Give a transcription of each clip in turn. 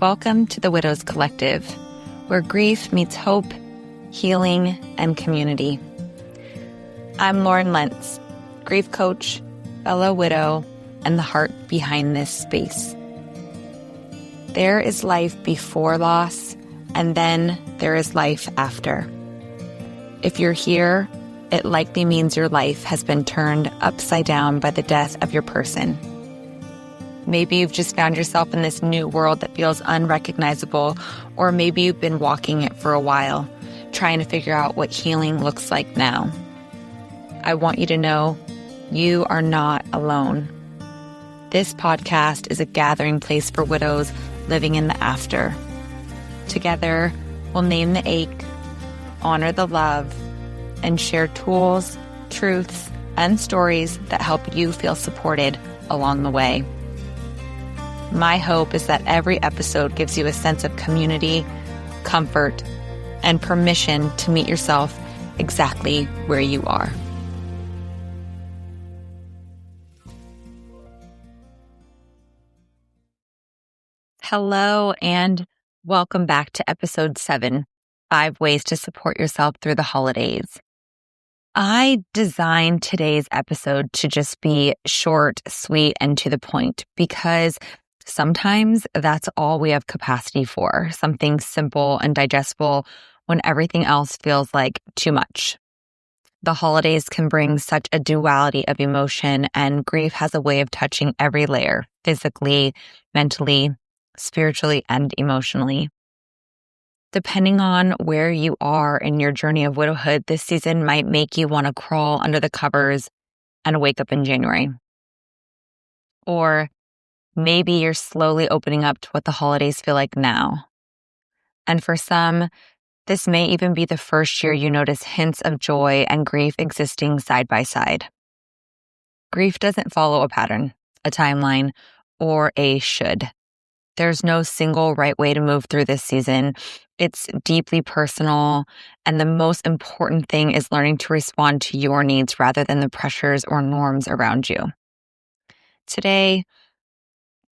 Welcome to the Widows Collective, where grief meets hope, healing, and community. I'm Lauren Lentz, grief coach, fellow widow, and the heart behind this space. There is life before loss, and then there is life after. If you're here, it likely means your life has been turned upside down by the death of your person. Maybe you've just found yourself in this new world that feels unrecognizable, or maybe you've been walking it for a while, trying to figure out what healing looks like now. I want you to know you are not alone. This podcast is a gathering place for widows living in the after. Together, we'll name the ache, honor the love, and share tools, truths, and stories that help you feel supported along the way. My hope is that every episode gives you a sense of community, comfort, and permission to meet yourself exactly where you are. Hello, and welcome back to episode 7, 5 Ways to Support Yourself Through the Holidays. I designed today's episode to just be short, sweet, and to the point because sometimes that's all we have capacity for, something simple and digestible when everything else feels like too much. The holidays can bring such a duality of emotion, and grief has a way of touching every layer, physically, mentally, spiritually, and emotionally. Depending on where you are in your journey of widowhood, this season might make you want to crawl under the covers and wake up in January. Or maybe you're slowly opening up to what the holidays feel like now. And for some, this may even be the first year you notice hints of joy and grief existing side by side. Grief doesn't follow a pattern, a timeline, or a should. There's no single right way to move through this season. It's deeply personal, and the most important thing is learning to respond to your needs rather than the pressures or norms around you. Today,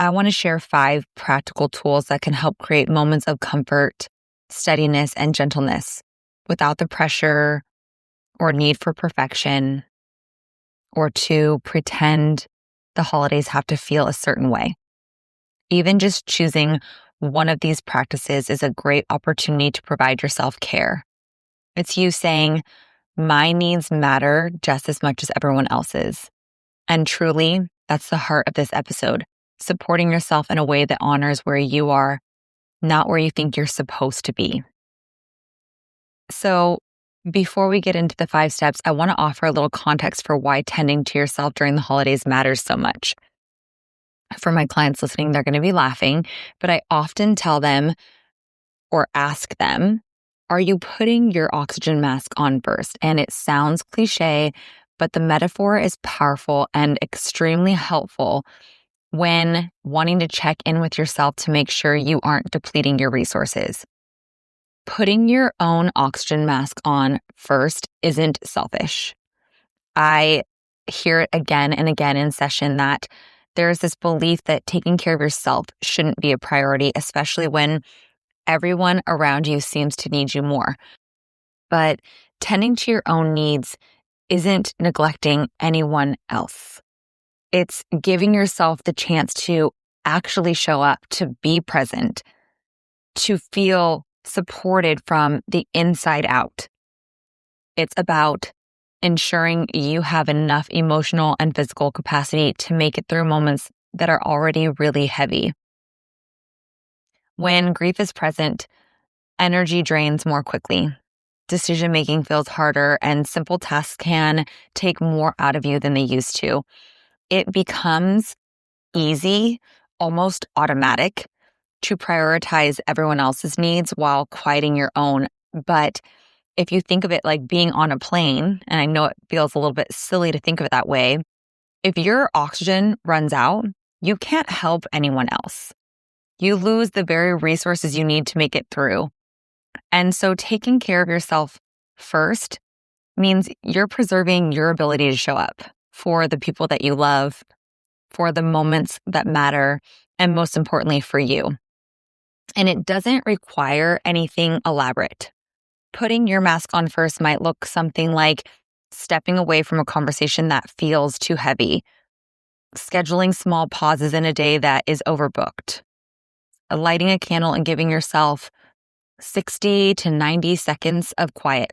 I want to share 5 practical tools that can help create moments of comfort, steadiness, and gentleness without the pressure or need for perfection or to pretend the holidays have to feel a certain way. Even just choosing one of these practices is a great opportunity to provide yourself care. It's you saying, my needs matter just as much as everyone else's. And truly, that's the heart of this episode. Supporting yourself in a way that honors where you are, not where you think you're supposed to be. So before we get into the 5 steps, I want to offer a little context for why tending to yourself during the holidays matters so much. For my clients listening, they're going to be laughing, but I often tell them or ask them, are you putting your oxygen mask on first? And it sounds cliche, but the metaphor is powerful and extremely helpful when wanting to check in with yourself to make sure you aren't depleting your resources. Putting your own oxygen mask on first isn't selfish. I hear it again and again in session that there's this belief that taking care of yourself shouldn't be a priority, especially when everyone around you seems to need you more. But tending to your own needs isn't neglecting anyone else. It's giving yourself the chance to actually show up, to be present, to feel supported from the inside out. It's about ensuring you have enough emotional and physical capacity to make it through moments that are already really heavy. When grief is present, energy drains more quickly. Decision-making feels harder, and simple tasks can take more out of you than they used to. It becomes easy, almost automatic, to prioritize everyone else's needs while quieting your own. But if you think of it like being on a plane, and I know it feels a little bit silly to think of it that way, if your oxygen runs out, you can't help anyone else. You lose the very resources you need to make it through. And so taking care of yourself first means you're preserving your ability to show up for the people that you love, for the moments that matter, and most importantly, for you. And it doesn't require anything elaborate. Putting your mask on first might look something like stepping away from a conversation that feels too heavy, scheduling small pauses in a day that is overbooked, lighting a candle and giving yourself 60 to 90 seconds of quiet,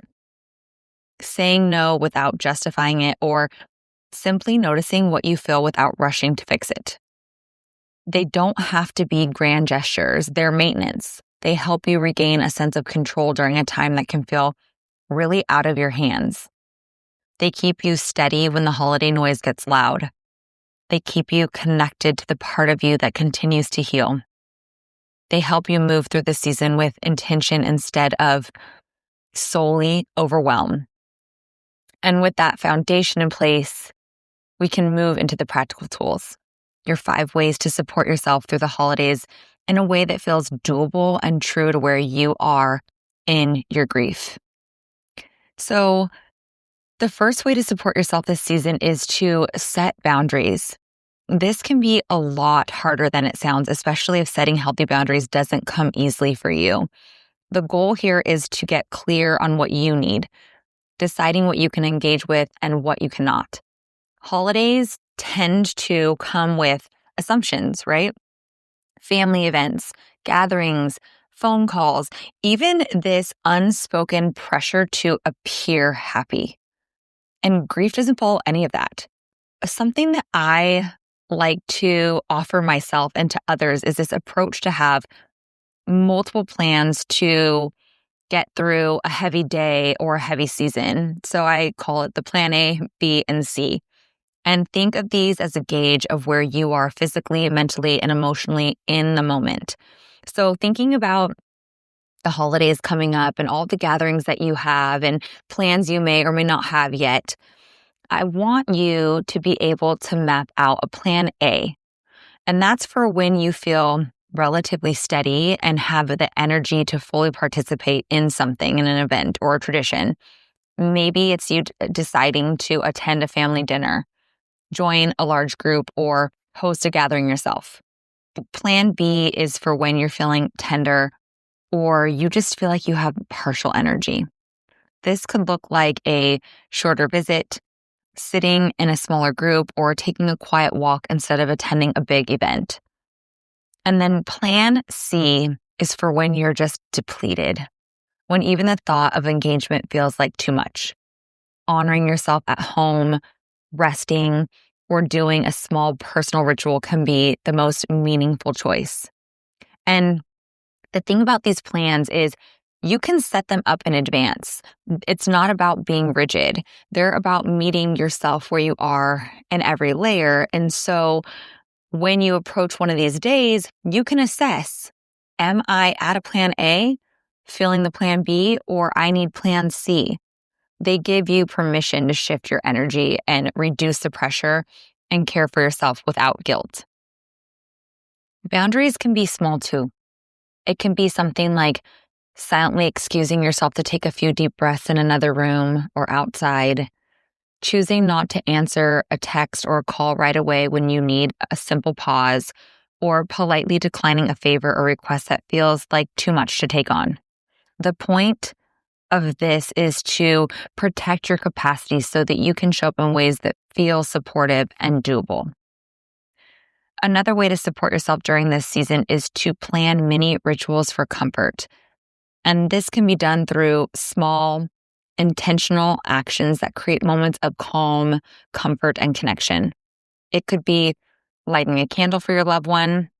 saying no without justifying it, or simply noticing what you feel without rushing to fix it. They don't have to be grand gestures. They're maintenance. They help you regain a sense of control during a time that can feel really out of your hands. They keep you steady when the holiday noise gets loud. They keep you connected to the part of you that continues to heal. They help you move through the season with intention instead of solely overwhelm. And with that foundation in place, we can move into the practical tools. Your 5 ways to support yourself through the holidays in a way that feels doable and true to where you are in your grief. So, the first way to support yourself this season is to set boundaries. This can be a lot harder than it sounds, especially if setting healthy boundaries doesn't come easily for you. The goal here is to get clear on what you need, deciding what you can engage with and what you cannot. Holidays tend to come with assumptions, right? Family events, gatherings, phone calls, even this unspoken pressure to appear happy. And grief doesn't follow any of that. Something that I like to offer myself and to others is this approach to have multiple plans to get through a heavy day or a heavy season. So I call it the plan A, B, and C. And think of these as a gauge of where you are physically, mentally, and emotionally in the moment. So thinking about the holidays coming up and all the gatherings that you have and plans you may or may not have yet, I want you to be able to map out a plan A. And that's for when you feel relatively steady and have the energy to fully participate in something, in an event or a tradition. Maybe it's you deciding to attend a family dinner, join a large group, or host a gathering yourself. Plan B is for when you're feeling tender or you just feel like you have partial energy. This could look like a shorter visit, sitting in a smaller group, or taking a quiet walk instead of attending a big event. And then plan C is for when you're just depleted, when even the thought of engagement feels like too much. Honoring yourself at home, resting, or doing a small personal ritual can be the most meaningful choice. And the thing about these plans is you can set them up in advance. It's not about being rigid. They're about meeting yourself where you are in every layer. And so when you approach one of these days, you can assess, am I at a plan A, feeling the plan B, or I need plan C? They give you permission to shift your energy and reduce the pressure and care for yourself without guilt. Boundaries can be small too. It can be something like silently excusing yourself to take a few deep breaths in another room or outside, choosing not to answer a text or a call right away when you need a simple pause, or politely declining a favor or request that feels like too much to take on. The point of this is to protect your capacity so that you can show up in ways that feel supportive and doable. Another way to support yourself during this season is to plan mini rituals for comfort. And this can be done through small, intentional actions that create moments of calm, comfort, and connection. It could be lighting a candle for your loved one,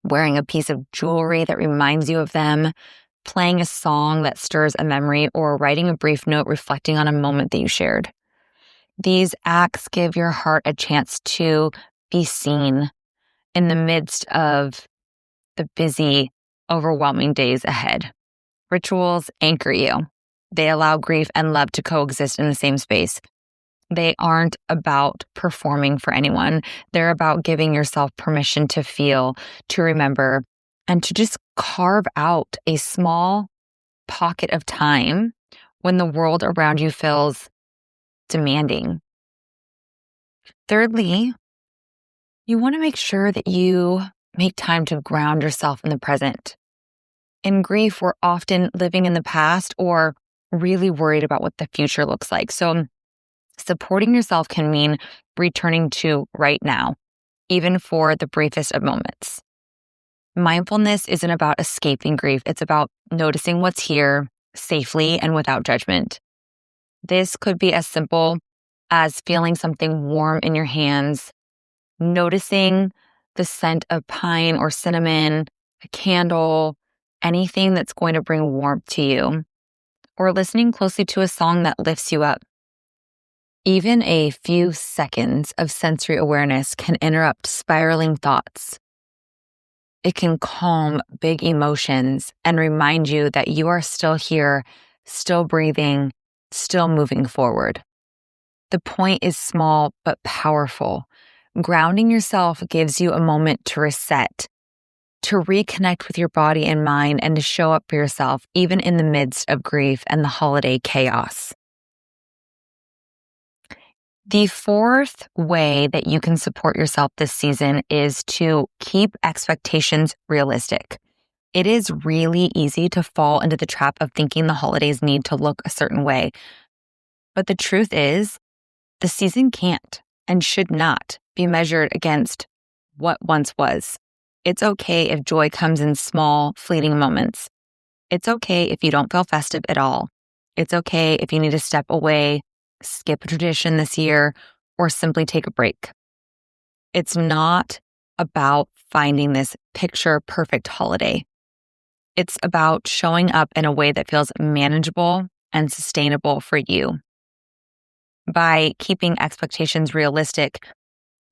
wearing a piece of jewelry that reminds you of them, playing a song that stirs a memory, or writing a brief note reflecting on a moment that you shared. These acts give your heart a chance to be seen in the midst of the busy, overwhelming days ahead. Rituals anchor you. They allow grief and love to coexist in the same space. They aren't about performing for anyone. They're about giving yourself permission to feel, to remember, and to just carve out a small pocket of time when the world around you feels demanding. Thirdly, you want to make sure that you make time to ground yourself in the present. In grief, we're often living in the past or really worried about what the future looks like. So supporting yourself can mean returning to right now, even for the briefest of moments. Mindfulness isn't about escaping grief. It's about noticing what's here safely and without judgment. This could be as simple as feeling something warm in your hands, noticing the scent of pine or cinnamon, a candle, anything that's going to bring warmth to you, or listening closely to a song that lifts you up. Even a few seconds of sensory awareness can interrupt spiraling thoughts. It can calm big emotions and remind you that you are still here, still breathing, still moving forward. The point is small but powerful. Grounding yourself gives you a moment to reset, to reconnect with your body and mind, and to show up for yourself, even in the midst of grief and the holiday chaos. The fourth way that you can support yourself this season is to keep expectations realistic. It is really easy to fall into the trap of thinking the holidays need to look a certain way. But the truth is, the season can't and should not be measured against what once was. It's okay if joy comes in small, fleeting moments. It's okay if you don't feel festive at all. It's okay if you need to step away, skip a tradition this year, or simply take a break. It's not about finding this picture perfect holiday. It's about showing up in a way that feels manageable and sustainable for you. By keeping expectations realistic,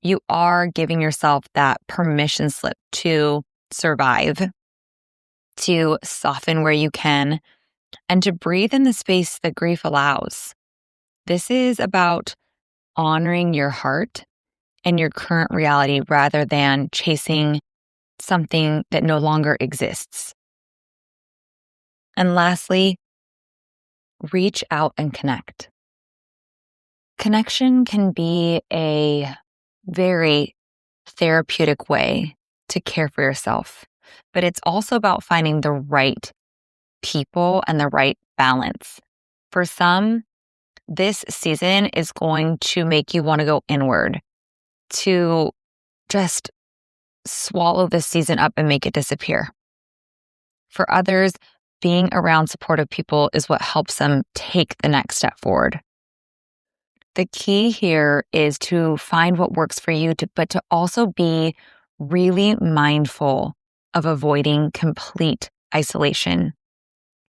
you are giving yourself that permission slip to survive, to soften where you can, and to breathe in the space that grief allows. This is about honoring your heart and your current reality rather than chasing something that no longer exists. And lastly, reach out and connect. Connection can be a very therapeutic way to care for yourself, but it's also about finding the right people and the right balance. For some, this season is going to make you want to go inward, to just swallow this season up and make it disappear. For others, being around supportive people is what helps them take the next step forward. The key here is to find what works for you, but to also be really mindful of avoiding complete isolation.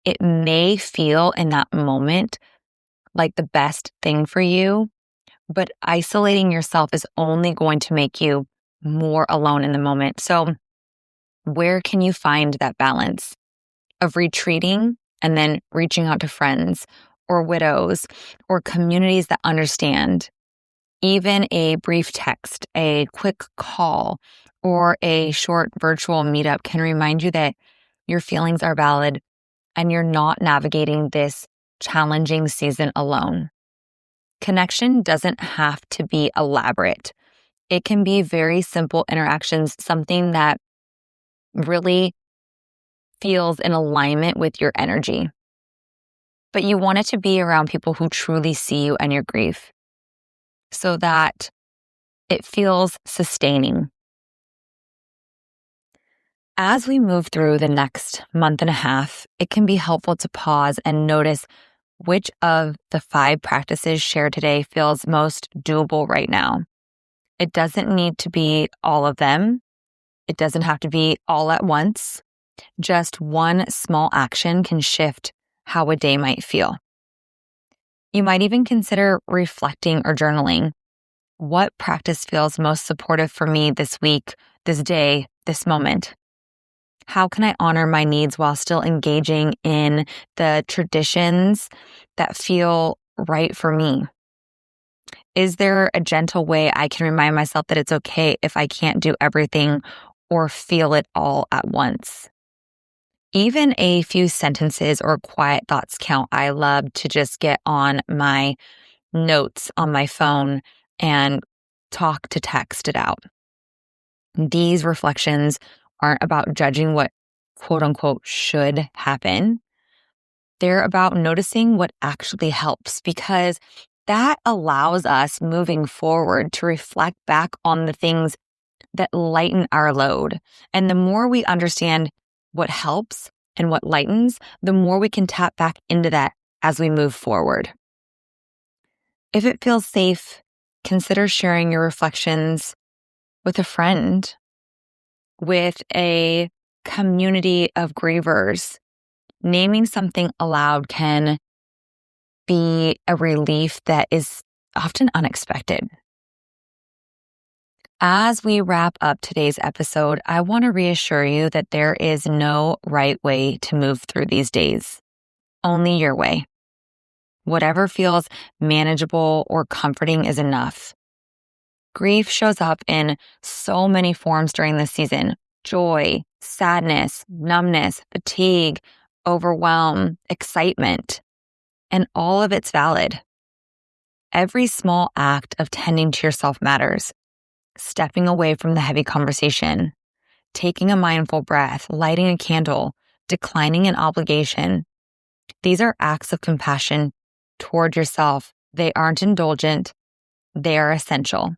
It may feel in that moment like the best thing for you, but isolating yourself is only going to make you more alone in the moment. So where can you find that balance of retreating and then reaching out to friends or widows or communities that understand? Even a brief text, a quick call, or a short virtual meetup can remind you that your feelings are valid and you're not navigating this challenging season alone. Connection doesn't have to be elaborate. It can be very simple interactions, something that really feels in alignment with your energy. But you want it to be around people who truly see you and your grief so that it feels sustaining. As we move through the next month and a half, it can be helpful to pause and notice which of the 5 practices shared today feels most doable right now. It doesn't need to be all of them. It doesn't have to be all at once. Just one small action can shift how a day might feel. You might even consider reflecting or journaling. What practice feels most supportive for me this week, this day, this moment? How can I honor my needs while still engaging in the traditions that feel right for me? Is there a gentle way I can remind myself that it's okay if I can't do everything or feel it all at once? Even a few sentences or quiet thoughts count. I love to just get on my notes on my phone and talk to text it out. These reflections aren't about judging what quote unquote should happen. They're about noticing what actually helps, because that allows us moving forward to reflect back on the things that lighten our load. And the more we understand what helps and what lightens, the more we can tap back into that as we move forward. If it feels safe, consider sharing your reflections with a friend, with a community of grievers. Naming something aloud can be a relief that is often unexpected. As we wrap up today's episode, I want to reassure you that there is no right way to move through these days, only your way. Whatever feels manageable or comforting is enough. Grief shows up in so many forms during this season: joy, sadness, numbness, fatigue, overwhelm, excitement, and all of it's valid. Every small act of tending to yourself matters. Stepping away from the heavy conversation, taking a mindful breath, lighting a candle, declining an obligation. These are acts of compassion toward yourself. They aren't indulgent. They are essential.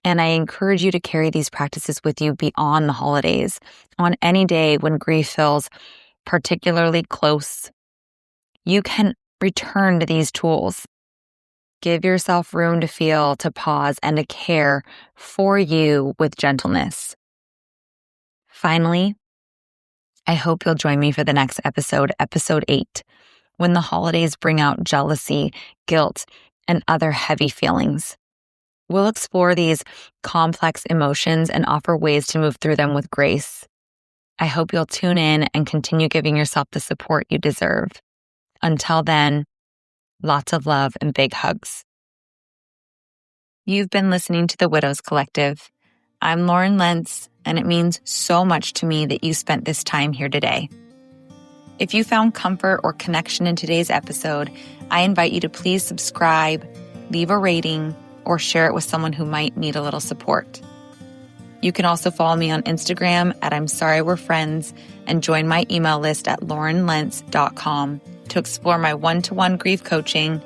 And I encourage you to carry these practices with you beyond the holidays, on any day when grief feels particularly close. You can return to these tools. Give yourself room to feel, to pause, and to care for you with gentleness. Finally, I hope you'll join me for the next episode, episode 8, when the holidays bring out jealousy, guilt, and other heavy feelings. We'll explore these complex emotions and offer ways to move through them with grace. I hope you'll tune in and continue giving yourself the support you deserve. Until then, lots of love and big hugs. You've been listening to The Widows Collective. I'm Lauren Lentz, and it means so much to me that you spent this time here today. If you found comfort or connection in today's episode, I invite you to please subscribe, leave a rating, or share it with someone who might need a little support. You can also follow me on Instagram at I'm Sorry We're Friends, and join my email list at laurenlentz.com to explore my one-to-one grief coaching,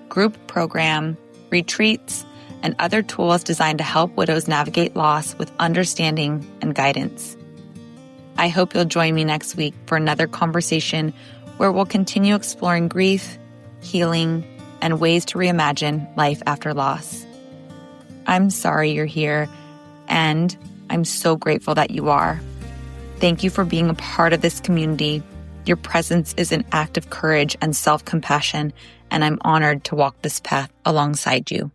group program, retreats, and other tools designed to help widows navigate loss with understanding and guidance. I hope you'll join me next week for another conversation where we'll continue exploring grief, healing, and ways to reimagine life after loss. I'm sorry you're here, and I'm so grateful that you are. Thank you for being a part of this community. Your presence is an act of courage and self-compassion, and I'm honored to walk this path alongside you.